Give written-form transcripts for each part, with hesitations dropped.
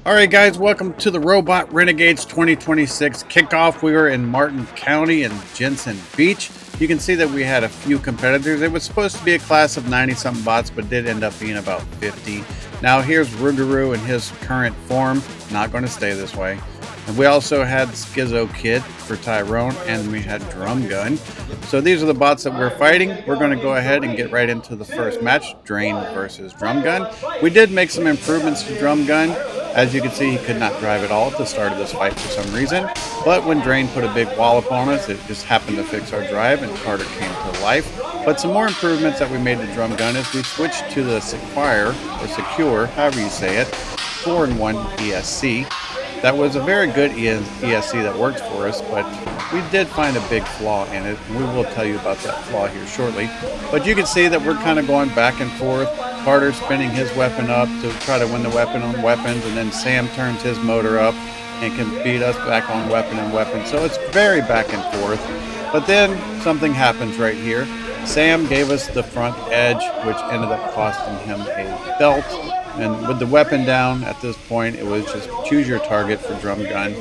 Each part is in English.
Alright guys, welcome to the Robot Renegades 2026 kickoff. We were in Martin County and Jensen Beach. You can see that we had a few competitors. It was supposed to be a class of 90-something bots, but did end up being about 50. Now here's Rougarou in his current form. Not going to stay this way. And we also had Schizo Kid for Tyrone, and we had Drum Gun. So these are the bots that we're fighting. We're going to go ahead and get right into the first match, Drain versus Drum Gun. We did make some improvements to Drum Gun. As you can see, he could not drive at all at the start of this fight for some reason. But when Drain put a big wallop on us, it just happened to fix our drive, and Carter came to life. But some more improvements that we made to Drum Gun is we switched to the Secure, however you say it, 4-in-1 ESC. That was a very good ESC that worked for us, but we did find a big flaw in it, and we will tell you about that flaw here shortly. But you can see that we're kind of going back and forth. Carter spinning his weapon up to try to win the weapon on weapons, and then Sam turns his motor up and can beat us back on weapon and weapon. So it's very back and forth. But then something happens right here. Sam gave us the front edge, which ended up costing him a belt. And with the weapon down at this point, it was just choose your target for Drum Gun.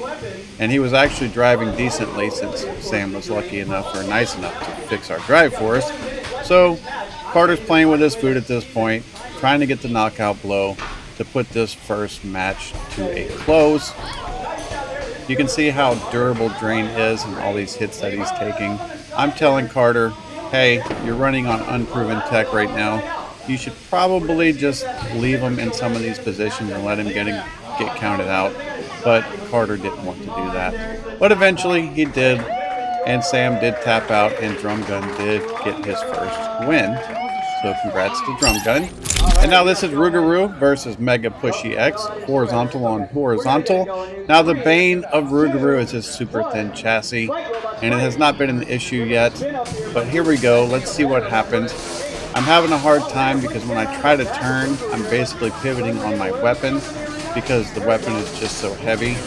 And he was actually driving decently since Sam was lucky enough or nice enough to fix our drive for us. So Carter's playing with his food at this point, trying to get the knockout blow to put this first match to a close. You can see how durable Drain is and all these hits that he's taking. I'm telling Carter, hey, you're running on unproven tech right now. You should probably just leave him in some of these positions and let him get counted out. But Carter didn't want to do that. But eventually he did, and Sam did tap out, and Drum Gun did get his first win. So congrats to Drum Gun. And now this is Rougarou versus Mega Pushy X, horizontal on horizontal. Now the bane of Rougarou is his super thin chassis, and it has not been an issue yet. But here we go. Let's see what happens. I'm having a hard time because when I try to turn, I'm basically pivoting on my weapon because the weapon is just so heavy.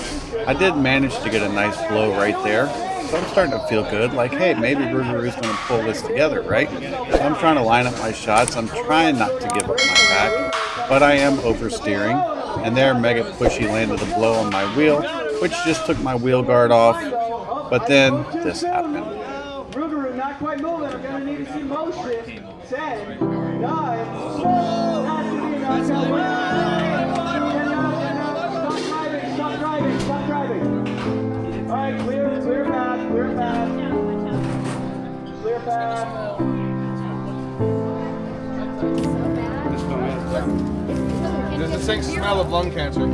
I did manage to get a nice blow right there. So I'm starting to feel good. Like, hey, maybe Rougarou's going to pull this together, right? So I'm trying to line up my shots. I'm trying not to give up my back, but I am oversteering. And there, Mega Pushy landed a blow on my wheel, which just took my wheel guard off. But then this happened. Rougarou not quite moving. I'm going to need to see motion. 10, 9, Stop driving. All right, clear path. Clear path. There's a distinct smell of lung cancer.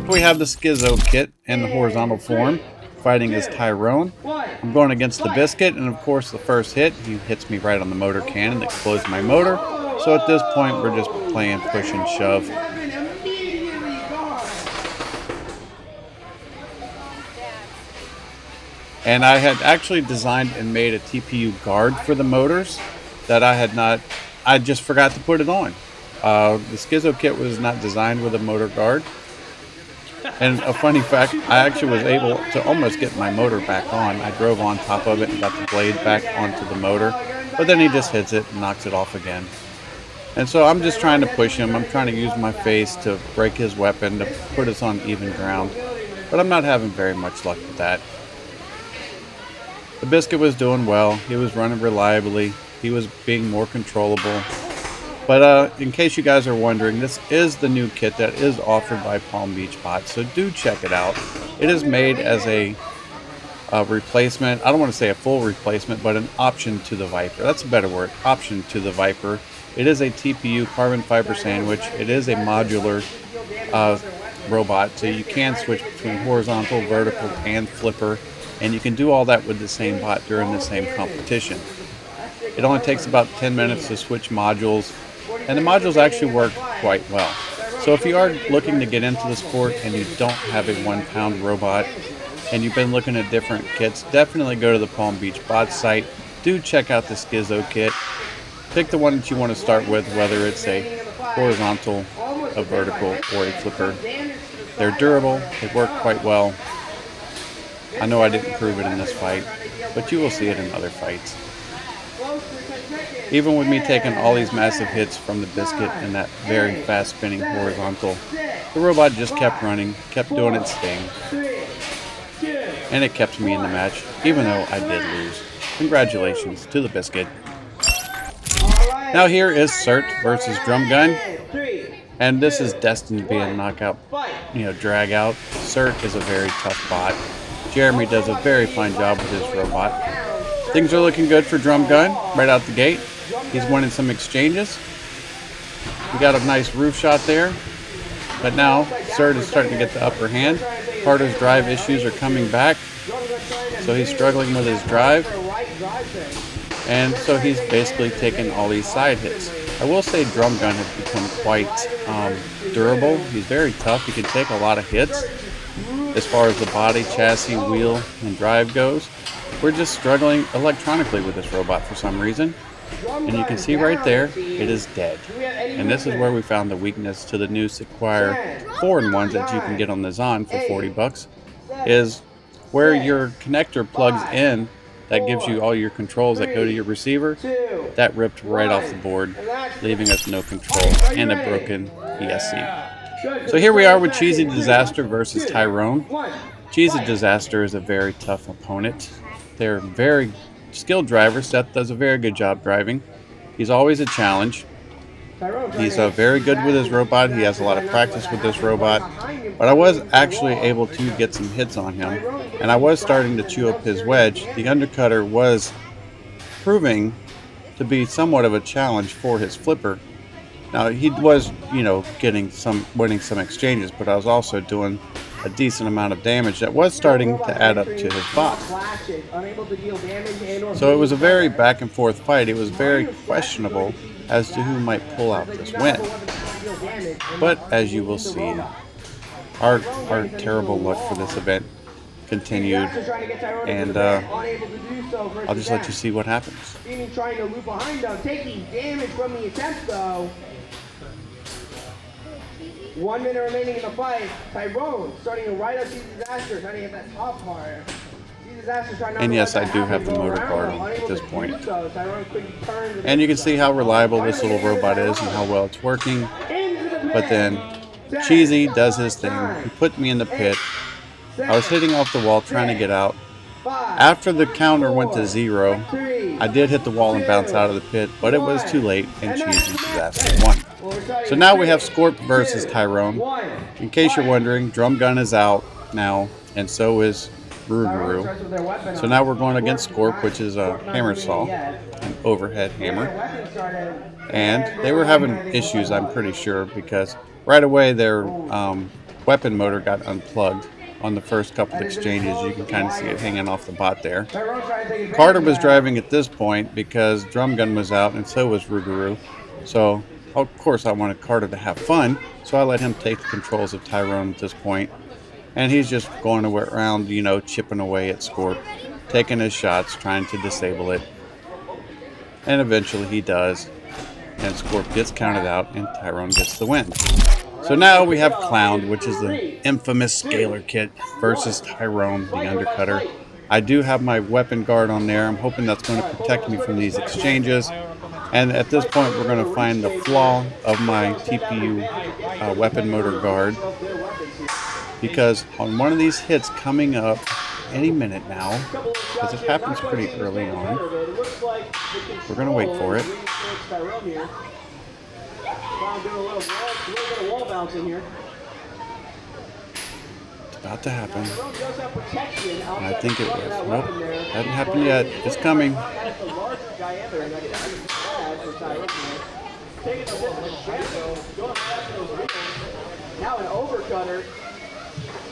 We have the Schizo Kit in the horizontal form, fighting as Tyrone. I'm going against the Biscuit, and of course the first hit, he hits me right on the motor cannon, explodes my motor. So at this point, we're just playing push and shove. And I had actually designed and made a TPU guard for the motors that I just forgot to put it on. The Schizo Kit was not designed with a motor guard. And a funny fact, I actually was able to almost get my motor back on. I drove on top of it and got the blade back onto the motor, but then he just hits it and knocks it off again. And so I'm just trying to push him. I'm trying to use my face to break his weapon to put us on even ground, but I'm not having very much luck with that. The Biscuit was doing well. He was running reliably. He was being more controllable. But in case you guys are wondering, this is the new kit that is offered by Palm Beach Bots, so do check it out. It is made as a replacement. I don't want to say a full replacement, but an option to the Viper. That's a better word, option to the Viper. It is a TPU carbon fiber sandwich. It is a modular robot, so you can switch between horizontal, vertical, and flipper, and you can do all that with the same bot during the same competition. It only takes about 10 minutes to switch modules, and the modules actually work quite well. So if you are looking to get into the sport and you don't have a 1-pound robot and you've been looking at different kits, definitely go to the Palm Beach Bots site. Do check out the Schizo Kit. Pick the one that you want to start with, whether it's a horizontal, a vertical, or a flipper. They're durable, they work quite well, I know I didn't prove it in this fight, but you will see it in other fights. Even with me taking all these massive hits from the biscuit and that very fast spinning horizontal, the robot just kept running, kept doing its thing, and it kept me in the match, even though I did lose. Congratulations to the biscuit. Now here is Cert versus Drum Gun, and this is destined to be a knockout, drag out. Cert is a very tough bot. Jeremy does a very fine job with his robot. Things are looking good for Drum Gun right out the gate. He's winning some exchanges. We got a nice roof shot there, but now Cert is starting to get the upper hand. Carter's drive issues are coming back, so he's struggling with his drive, and so he's basically taking all these side hits. I will say Drum Gun has become quite durable. He's very tough. He can take a lot of hits as far as the body, chassis, wheel, and drive goes. We're just struggling electronically with this robot for some reason. And you can see right there, it is dead. And this is where we found the weakness to the new Skyreay 4-in-1s that you can get on the Zon for 40 bucks, is where your connector plugs in that gives you all your controls that go to your receiver. That ripped right off the board, leaving us no control and a broken ESC. So here we are with Cheesy Disaster versus Tyrone. Cheesy Disaster is a very tough opponent. They're very skilled drivers. Seth does a very good job driving. He's always a challenge. He's very good with his robot. He has a lot of practice with this robot. But I was actually able to get some hits on him, and I was starting to chew up his wedge. The undercutter was proving to be somewhat of a challenge for his flipper. Now he was, winning some exchanges, but I was also doing a decent amount of damage that was starting to add up to his bot. So it was a very back and forth fight. It was very questionable as to who might pull out this win. But as you will see, our terrible luck for this event continued, and I'll just let you see what happens. Trying to loop behind him, taking damage from the attempt though. 1 minute remaining in the fight. Tyrone starting to right up Cheesy Disaster, trying to get that top part. And yes, I do have the motor card on at this point. And you can see how reliable this little robot is and how well it's working. But then Cheesy does his thing. He put me in the pit. I was hitting off the wall trying to get out. After the counter went to 0, I did hit the wall and bounce out of the pit, but it was too late and Cheesy Disaster won. So now we have Scorp versus Tyrone. In case you're wondering, Drum Gun is out now, and so is Rougarou. So now we're going against Scorp, which is a hammer saw, an overhead hammer. And they were having issues, I'm pretty sure, because right away their weapon motor got unplugged on the first couple of exchanges. You can kind of see it hanging off the bot there. Carter was driving at this point because Drum Gun was out, and so was Rougarou. So of course I wanted Carter to have fun, so I let him take the controls of Tyrone at this point. And he's just going around, chipping away at Scorp, taking his shots, trying to disable it. And eventually he does, and Scorp gets counted out, and Tyrone gets the win. So now we have Clown, which is the infamous scaler kit, versus Tyrone, the undercutter. I do have my weapon guard on there. I'm hoping that's going to protect me from these exchanges. And at this point, we're going to find the flaw of my TPU weapon motor guard, because on one of these hits coming up any minute now, because it happens pretty early on, we're going to wait for it. It's about to happen. And I think it was. Nope, hasn't happened yet. It's coming.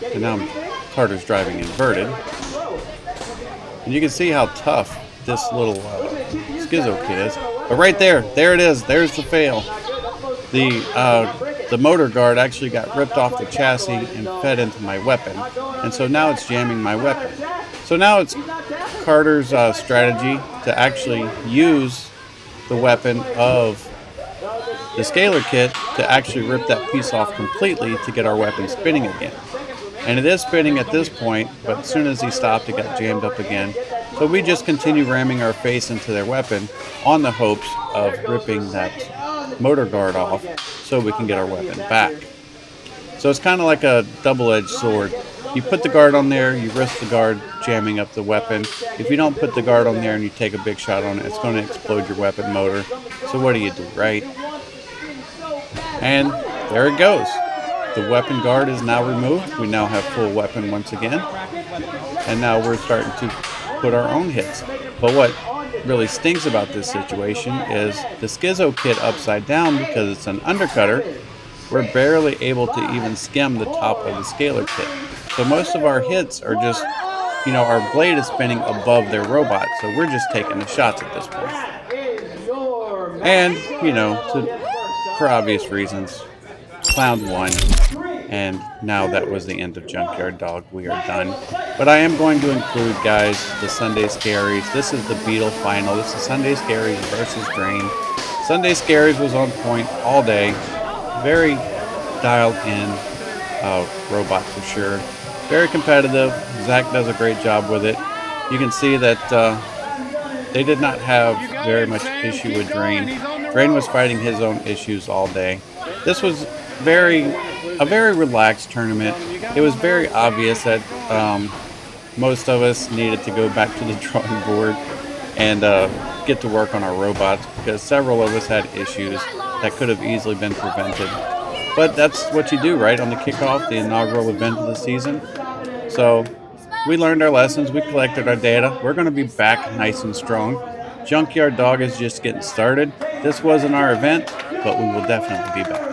And now Carter's driving inverted. And you can see how tough this little schizo kit is. But right there it is. There's the fail. The motor guard actually got ripped off the chassis and fed into my weapon. And so now it's jamming my weapon. So now it's Carter's strategy to actually use the weapon of the scaler kit to actually rip that piece off completely to get our weapon spinning again. And it is spinning at this point, but as soon as he stopped, it got jammed up again. So we just continue ramming our face into their weapon on the hopes of ripping that motor guard off so we can get our weapon back. So it's kind of like a double-edged sword. You put the guard on there, you risk the guard jamming up the weapon. If you don't put the guard on there and you take a big shot on it, it's going to explode your weapon motor. So what do, right? And there it goes. The weapon guard is now removed. We now have full weapon once again. And now we're starting to put our own hits. But what really stinks about this situation is the schizo kit upside down, because it's an undercutter. We're barely able to even skim the top of the scalar kit. So most of our hits are just, our blade is spinning above their robot. So we're just taking the shots at this point. And, for obvious reasons, Clown won. And now that was the end of Junkyard Dog. We are done. But I am going to include, guys, the Sunday Scaries. This is the Beetle final. This is Sunday Scaries versus Drain. Sunday Scaries was on point all day. Very dialed in robot for sure. Very competitive. Zach does a great job with it. You can see that they did not have very much issue with Drain. Drain was fighting his own issues all day. This was a very relaxed tournament. It was very obvious that most of us needed to go back to the drawing board and get to work on our robots, because several of us had issues that could have easily been prevented. But that's what you do, right, on the kickoff, the inaugural event of the season. So we learned our lessons. We collected our data. We're going to be back nice and strong. Junkyard Dog is just getting started. This wasn't our event, but we will definitely be back.